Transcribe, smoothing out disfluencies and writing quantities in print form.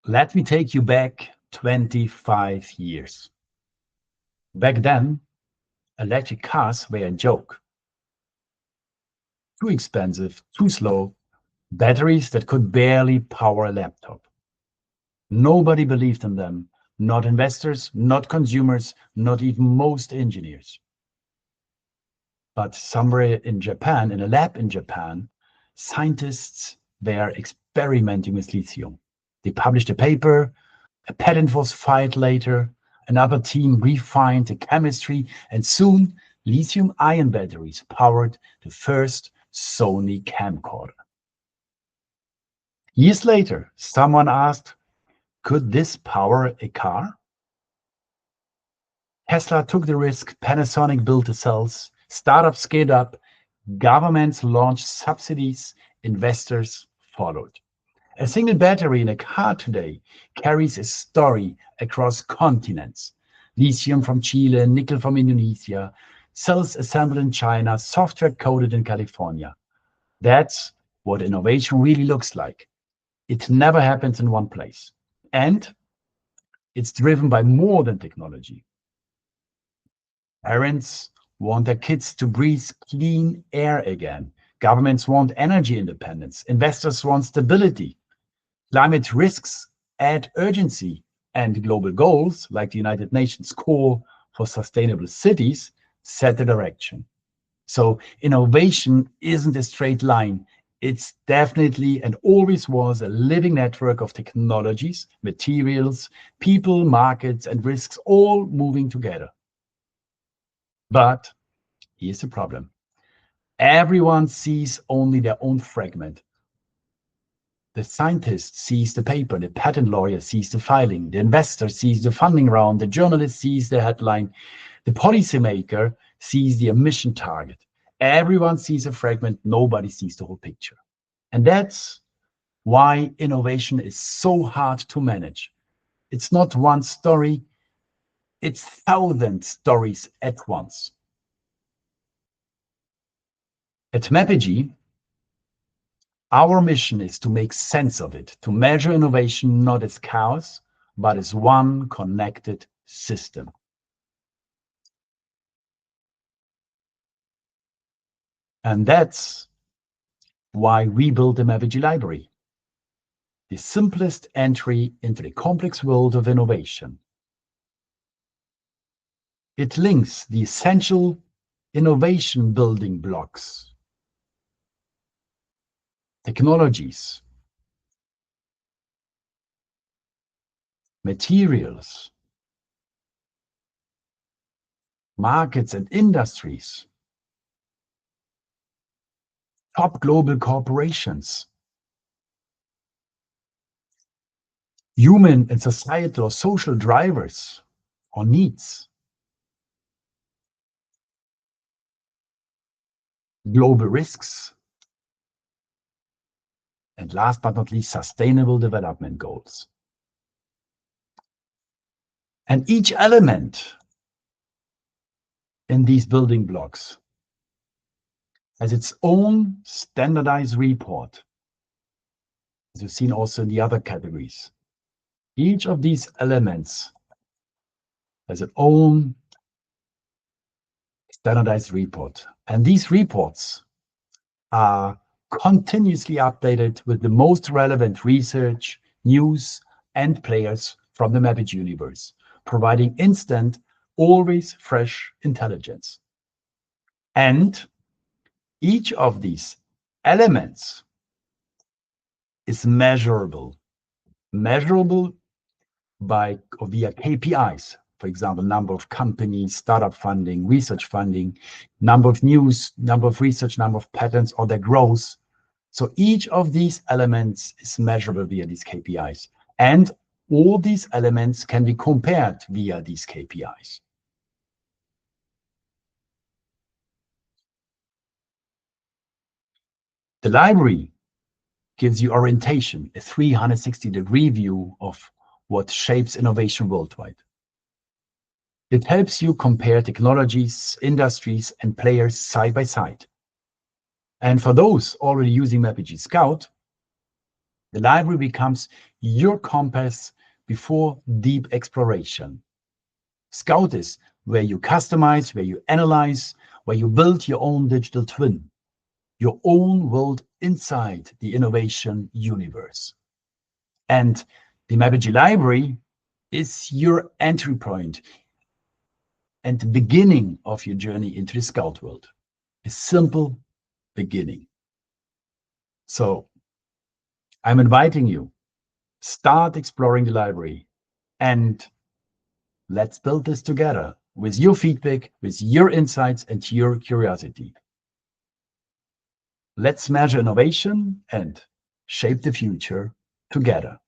Let me take you back 25 years. Back then, electric cars were a joke. Too expensive, too slow, batteries that could barely power a laptop. Nobody believed in them, not investors, not consumers, not even most engineers. But somewhere in Japan, in a lab in Japan, scientists were experimenting with lithium. They published a paper, a patent was filed later, another team refined the chemistry, and soon lithium-ion batteries powered the first Sony camcorder. Years later, someone asked, could this power a car? Tesla took the risk, Panasonic built the cells, startups scaled up, governments launched subsidies, investors followed. A single battery in a car today carries a story across continents. Lithium from Chile, nickel from Indonesia, cells assembled in China, software coded in California. That's what innovation really looks like. It never happens in one place. And it's driven by more than technology. Parents want their kids to breathe clean air again. Governments want energy independence. Investors want stability. Climate risks add urgency, and global goals like the United Nations call for sustainable cities set the direction. So innovation isn't a straight line. It's definitely and always was a living network of technologies, materials, people, markets, and risks all moving together. But here's the problem. Everyone sees only their own fragment. The scientist sees the paper, the patent lawyer sees the filing, the investor sees the funding round, the journalist sees the headline, the policymaker sees the emission target. Everyone sees a fragment, nobody sees the whole picture. And that's why innovation is so hard to manage. It's not one story, it's 1,000 stories at once. At MAPEGY, our mission is to make sense of it, to measure innovation not as chaos, but as one connected system. And that's why we built the MAPEGY Library, the simplest entry into the complex world of innovation. It links the essential innovation building blocks, technologies, materials, markets and industries, top global corporations, human and societal or social drivers or needs, global risks, and last but not least, sustainable development goals. And each element in these building blocks has its own standardized report, as you've seen also in the other categories. Each of these elements has its own standardized report. And these reports are continuously updated with the most relevant research, news, and players from the MAPEGY universe, providing instant, always fresh intelligence. And each of these elements is measurable by or via KPIs. For example, number of companies, startup funding, research funding, number of news, number of research, number of patents, or their growth. So each of these elements is measurable via these KPIs. And all these elements can be compared via these KPIs. The library gives you orientation, a 360-degree view of what shapes innovation worldwide. It helps you compare technologies, industries, and players side by side. And for those already using MAPEGY Scout, The library becomes your compass before deep exploration. Scout is where you customize, where you analyze, where you build your own digital twin, your own world inside the innovation universe. And the MAPEGY Library is your entry point and the beginning of your journey into the Scout world. A simple beginning. So I'm inviting you, start exploring the library and let's build this together with your feedback, with your insights and your curiosity. Let's measure innovation and shape the future together.